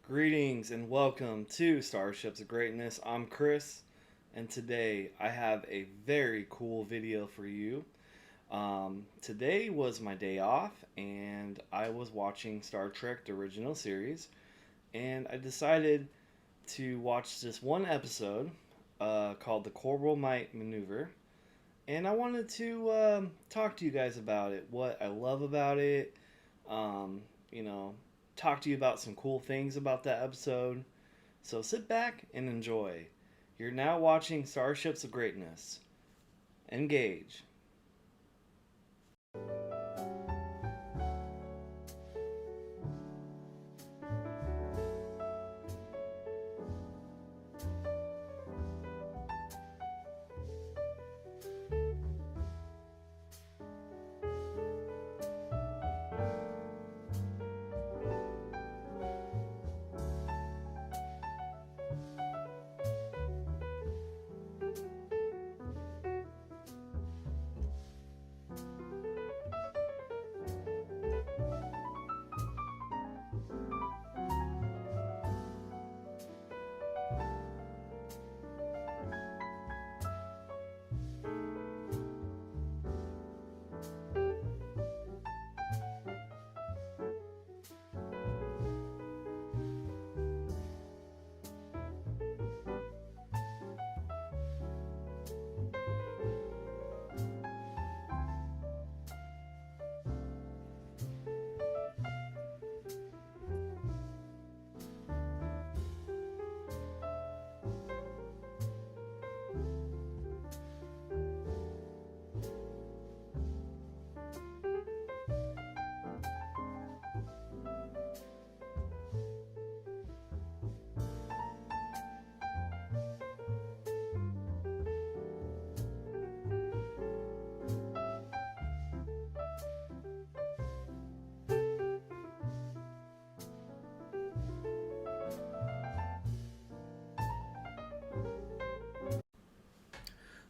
Greetings and welcome to Starships of Greatness. I'm Chris, and today I have a very cool video for you. Today was my day off, and I was watching Star Trek: The Original Series, and I decided to watch this one episode called the Corbomite Maneuver, and I wanted to talk to you guys about it, what I love about it, um, you know, talk to you about some cool things about that episode. So sit back and enjoy. You're now watching Starships of Greatness. Engage.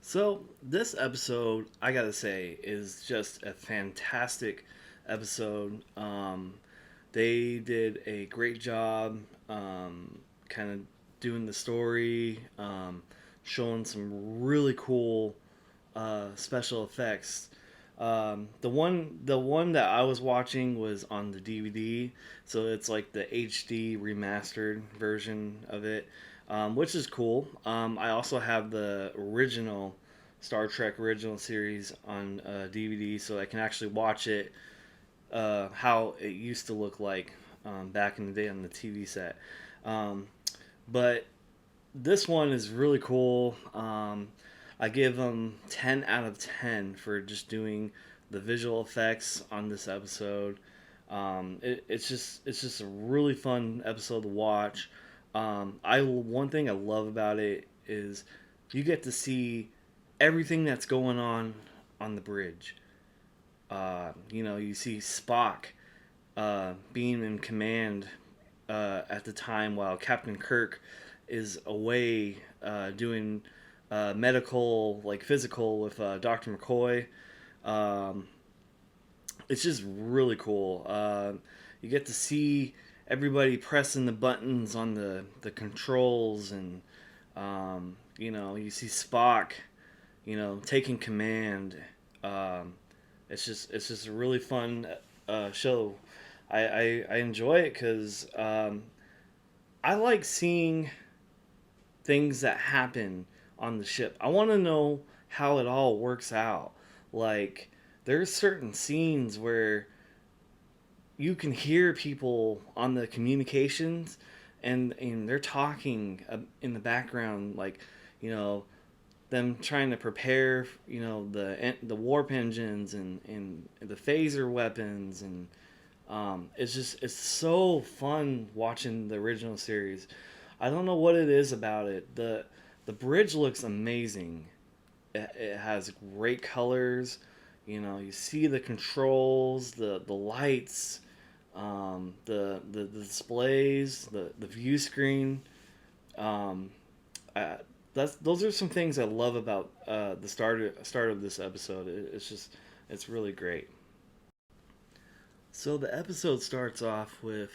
So, this episode, I gotta say, is just a fantastic episode. They did a great job kind of doing the story, showing some really cool special effects. The one that I was watching was on the DVD, so it's like the HD remastered version of it, which is cool. I also have the original Star Trek original series on DVD, so I can actually watch it how it used to look like back in the day on the TV set. Um, but this one is really cool. I give them 10 out of 10 for just doing the visual effects on this episode. It's just a really fun episode to watch. I One thing I love about it is you get to see everything that's going on the bridge. You see Spock being in command at the time while Captain Kirk is away doing medical, like physical, with Dr. McCoy. Um, it's just really cool. You get to see everybody pressing the buttons on the controls, and you see Spock, taking command. Um, it's just a really fun show. I enjoy it because I like seeing things that happen on the ship. I want to know how it all works out. Like, there's certain scenes where you can hear people on the communications, and they're talking in the background, like, you know them trying to prepare, the warp engines and the phaser weapons, and it's so fun watching the original series. I don't know what it is about it. The bridge looks amazing. It has great colors. You see the controls, the lights, the displays, the view screen. Um, I, those are some things I love about the start of this episode. It's really great. So the episode starts off with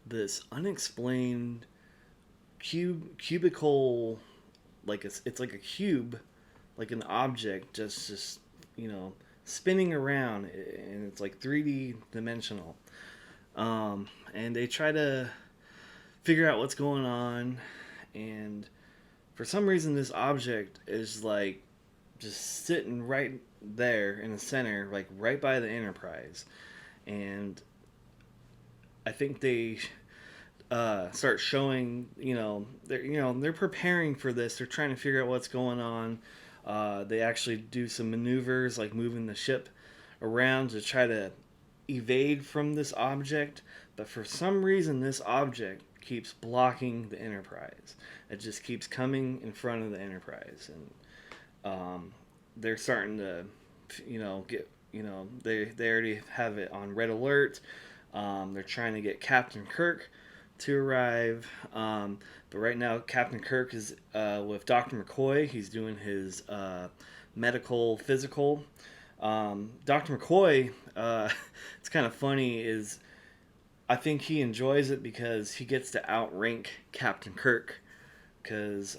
this unexplained cubicle, like it's like a cube, like an object, just you know spinning around, and it's like 3D dimensional. And they try to figure out what's going on, and for some reason this object is like just sitting right there in the center, like right by the Enterprise. And I think they start showing, they're preparing for this. They're trying to figure out what's going on. They actually do some maneuvers, like moving the ship around to try to evade from this object. But for some reason, this object keeps blocking the Enterprise. It just keeps coming in front of the Enterprise, and they're starting to, get, they already have it on red alert. They're trying to get Captain Kirk to arrive. But right now, Captain Kirk is with Dr. McCoy. He's doing his medical physical. Dr. McCoy, it's kind of funny, is I think he enjoys it because he gets to outrank Captain Kirk, because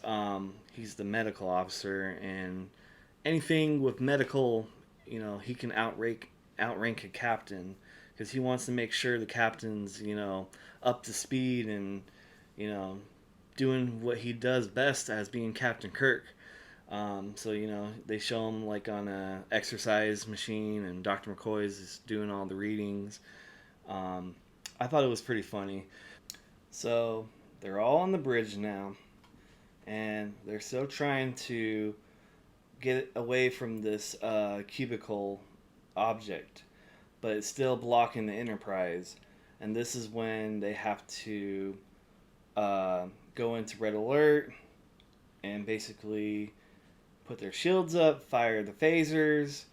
he's the medical officer, and anything with medical, he can outrank a captain, because he wants to make sure the captain's, up to speed and, doing what he does best as being Captain Kirk. So they show him like on a exercise machine, and Dr. McCoy is doing all the readings. I thought it was pretty funny. So they're all on the bridge now, and they're still trying to get away from this cubicle object, but it's still blocking the Enterprise. And this is when they have to go into red alert and basically put their shields up, fire the phasers.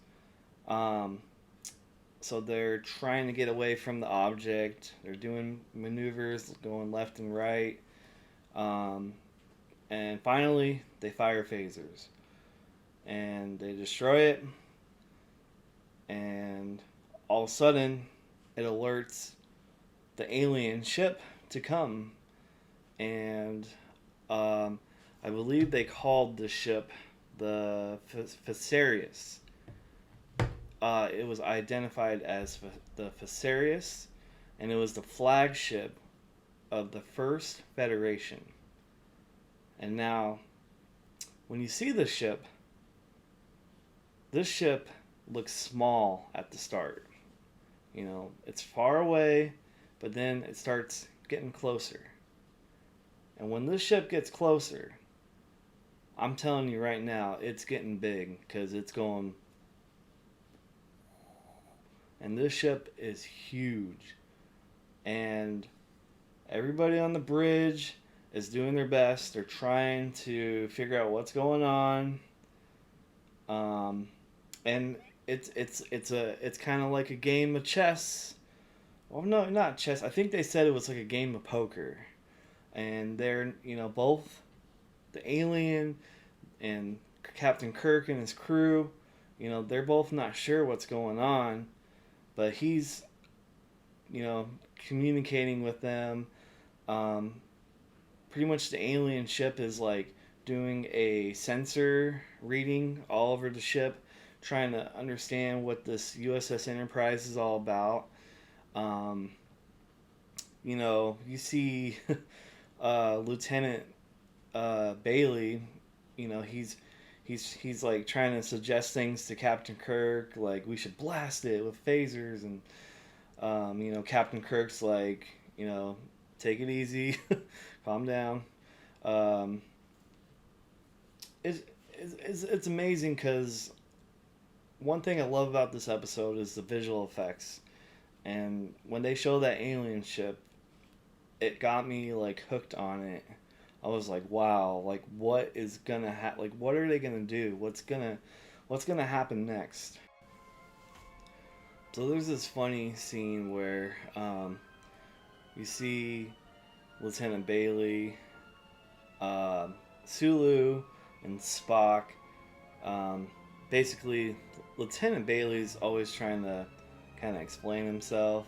So they're trying to get away from the object. They're doing maneuvers, going left and right. And finally, they fire phasers. And they destroy it. And all of a sudden, it alerts the alien ship to come. And I believe they called the ship the Facerius. It was identified as the Facerius, and it was the flagship of the First Federation. And now, when you see this ship looks small at the start. It's far away, but then it starts getting closer. And when this ship gets closer, I'm telling you right now, it's getting big, because it's going. And this ship is huge. And everybody on the bridge is doing their best. They're trying to figure out what's going on. And it's kind of like a game of chess. Well, no, not chess. I think they said it was like a game of poker. And they're, both the alien and Captain Kirk and his crew, they're both not sure what's going on, but he's, communicating with them. Pretty much the alien ship is like doing a sensor reading all over the ship, trying to understand what this USS Enterprise is all about. You see Lieutenant Bailey, he's like trying to suggest things to Captain Kirk, like we should blast it with phasers, and Captain Kirk's like, take it easy, calm down. It's amazing, because one thing I love about this episode is the visual effects, and when they show that alien ship, it got me like hooked on it. I was like, wow, like what is gonna happen? Like, what are they gonna do? What's gonna happen next? So there's this funny scene where you see Lieutenant Bailey, Sulu, and Spock. Basically, Lieutenant Bailey's always trying to kind of explain himself,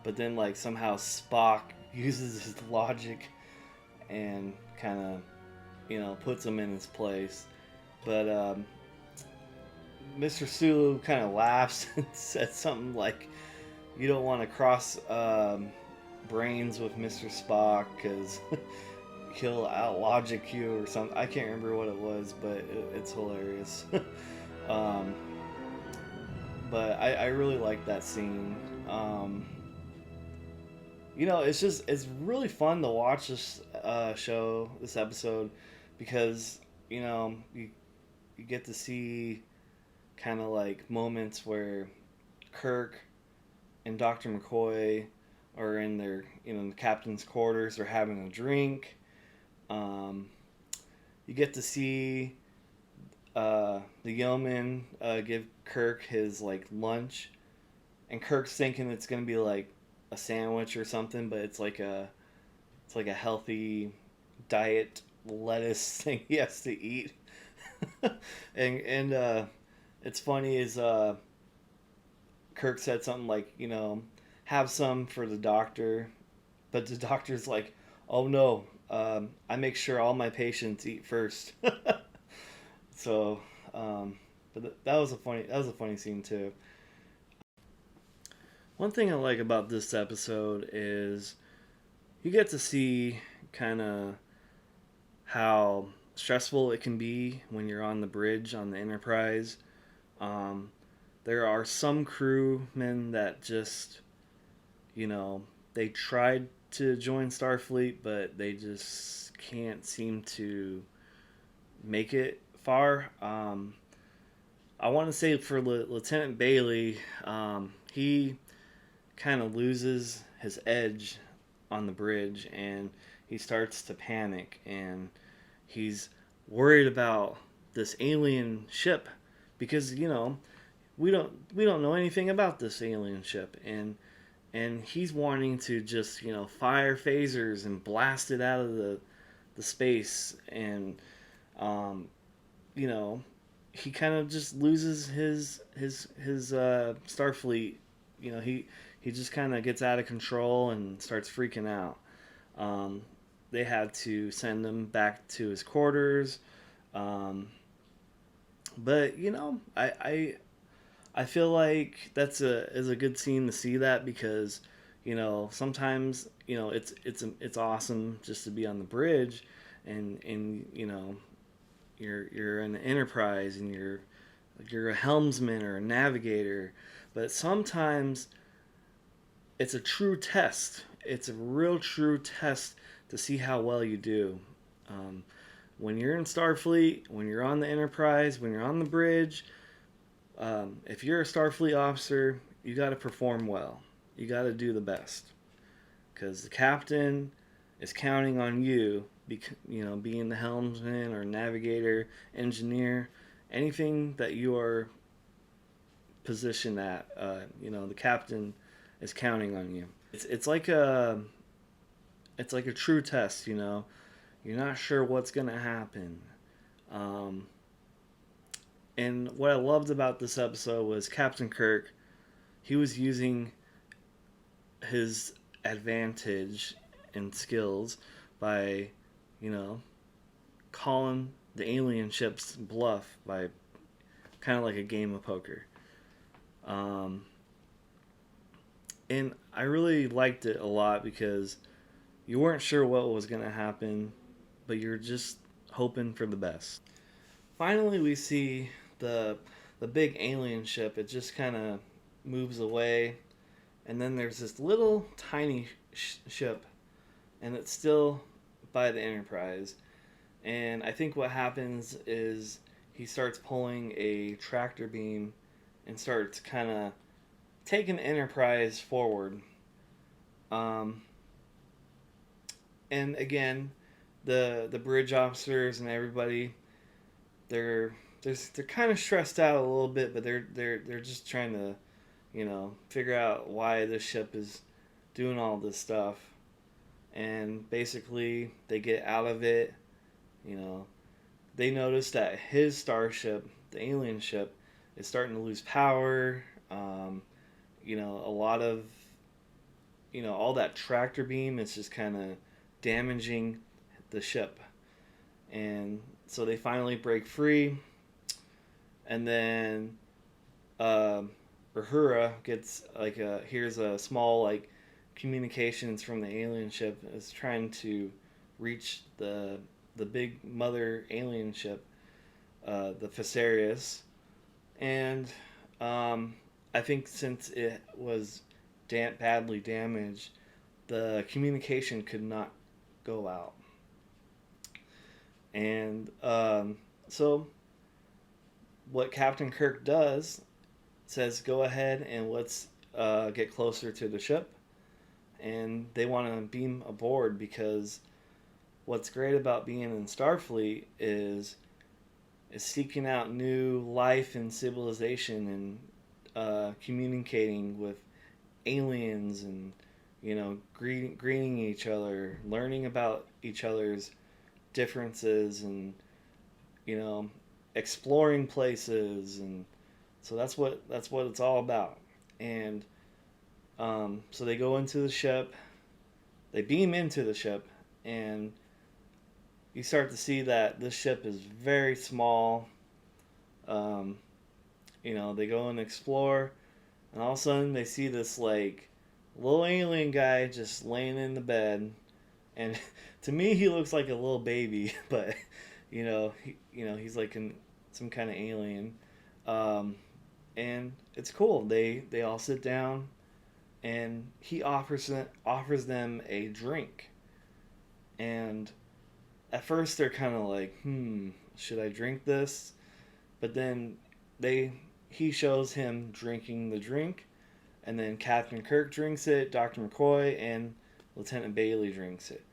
but then like somehow Spock uses his logic and kind of, puts him in his place. But Mr. Sulu kind of laughs and says something like, "You don't want to cross brains with Mr. Spock because he'll out logic you or something." I can't remember what it was, but it's hilarious. um, but I really like that scene. It's really fun to watch this this episode, because you get to see kind of like moments where Kirk and Dr. McCoy are in their the captain's quarters, or having a drink. Um, you get to see the yeoman give Kirk his like lunch, and Kirk's thinking it's gonna be like a sandwich or something, but it's like a healthy diet lettuce thing he has to eat. and it's funny is Kirk said something like, have some for the doctor, but the doctor's like, "Oh no, I make sure all my patients eat first." So, but that was a funny scene too. One thing I like about this episode is you get to see kind of how stressful it can be when you're on the bridge on the Enterprise. Um, there are some crewmen that just, you know, they tried to join Starfleet, but they just can't seem to make it far. I want to say for Lieutenant Bailey, he kind of loses his edge on the bridge, and he starts to panic, and he's worried about this alien ship, because we don't know anything about this alien ship, and he's wanting to just fire phasers and blast it out of the space, and um, you know he kind of just loses his Starfleet. He just kind of gets out of control and starts freaking out. Um, they had to send him back to his quarters. Um, but I feel like that's a good scene to see that, because sometimes it's awesome just to be on the bridge, and you're an Enterprise, and you're a helmsman or a navigator, but sometimes it's a true test. It's a real true test to see how well you do. Um, when you're in Starfleet, when you're on the Enterprise, when you're on the bridge, if you're a Starfleet officer, you got to perform well. You got to do the best, because the captain is counting on you. Being the helmsman or navigator, engineer, anything that you are positioned at, the captain is counting on you. It's like a true test. You're not sure what's gonna happen. Um, and what I loved about this episode was Captain Kirk. He was using his advantage and skills by, you know, calling the alien ship's bluff by kind of like a game of poker. Um, and I really liked it a lot, because you weren't sure what was going to happen, but you're just hoping for the best. Finally, we see the big alien ship. It just kind of moves away, and then there's this little tiny ship, and it's still by the Enterprise. And I think what happens is he starts pulling a tractor beam and starts kind of taking the Enterprise forward. Um, and again, the bridge officers and everybody, they're they're kind of stressed out a little bit, but they're just trying to figure out why this ship is doing all this stuff. And basically, they get out of it. You know, they notice that his starship, the alien ship, is starting to lose power. A lot of all that tractor beam is just kind of damaging the ship. And so they finally break free, and then uh, Uhura gets like here's a small like communications from the alien ship is trying to reach the big mother alien ship, the Fesarius, and um, I think since it was badly damaged, the communication could not go out, and so what Captain Kirk does says, "Go ahead and let's get closer to the ship," and they want to beam aboard because what's great about being in Starfleet is seeking out new life and civilization and communicating with aliens and greeting each other, learning about each other's differences, and you know exploring places, and so that's what it's all about. And so they go into the ship, they beam into the ship, and you start to see that this ship is very small. Um, they go and explore, and all of a sudden they see this like little alien guy just laying in the bed, and to me he looks like a little baby, but he's like some kind of alien, um, and it's cool. They all sit down, and he offers them a drink, and at first they're kind of like, should I drink this? But then they he shows him drinking the drink, and then Captain Kirk drinks it, Dr. McCoy and Lieutenant Bailey drinks it,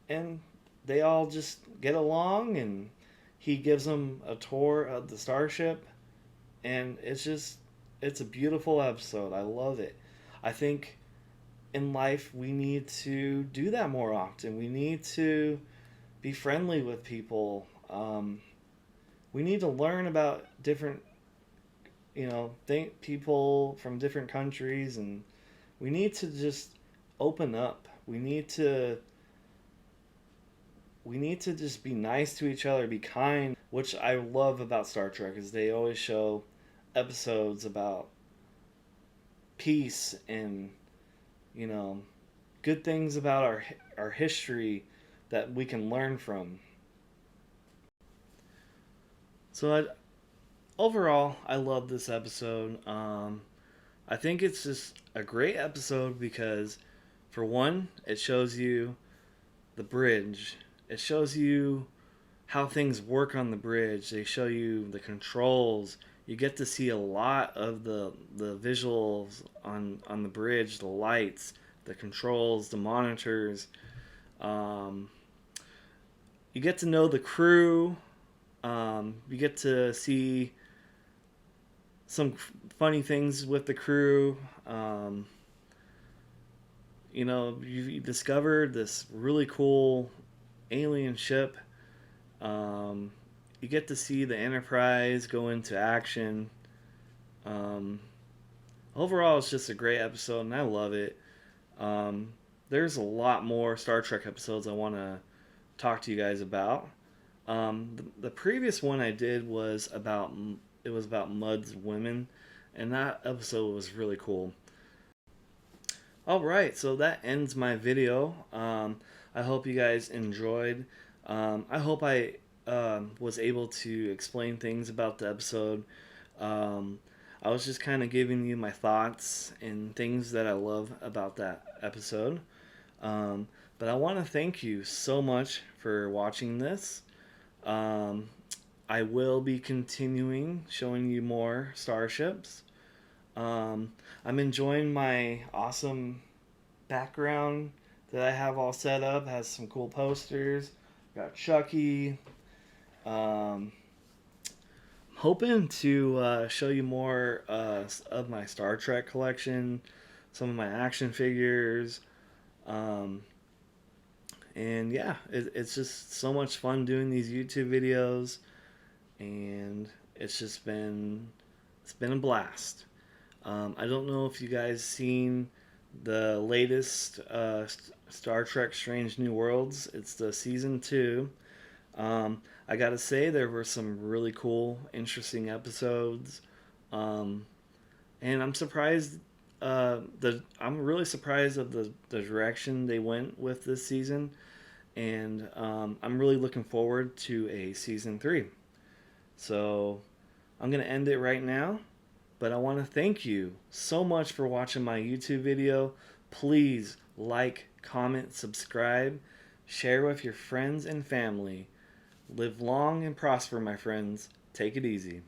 and they all just get along, and he gives them a tour of the starship, and it's a beautiful episode. I love it. I think in life we need to do that more often. We need to be friendly with people. We need to learn about different, think people from different countries, and we need to just open up. We need to just be nice to each other, be kind, which I love about Star Trek is they always show episodes about peace and you know good things about our history that we can learn from. So overall, I love this episode. I think it's just a great episode because, for one, it shows you the bridge. It shows you how things work on the bridge. They show you the controls. You get to see a lot of the visuals on the bridge, the lights, the controls, the monitors. Um, you get to know the crew. You get to see some funny things with the crew. You discovered this really cool alien ship. Um, you get to see the Enterprise go into action. Um, Overall, it's just a great episode, and I love it. Um, there's a lot more Star Trek episodes I want to talk to you guys about. The previous one I did was about Mudd's women, and that episode was really cool. All right, so that ends my video. I hope you guys enjoyed. I hope I was able to explain things about the episode. Um, I was just kind of giving you my thoughts and things that I love about that episode. But I want to thank you so much for watching this. Um, I will be continuing showing you more starships. I'm enjoying my awesome background that I have all set up. It has some cool posters. Got Chucky. Um, Hoping to show you more of my Star Trek collection, some of my action figures. Um, and yeah, it's just so much fun doing these YouTube videos, and it's been a blast. I don't know if you guys seen the latest Star Trek Strange New Worlds. It's the season 2. I gotta say, there were some really cool, interesting episodes. Um, and I'm surprised. I'm really surprised of the direction they went with this season, and I'm really looking forward to a season 3. So I'm gonna end it right now. But I want to thank you so much for watching my YouTube video. Please like, comment, subscribe, share with your friends and family. Live long and prosper, my friends. Take it easy.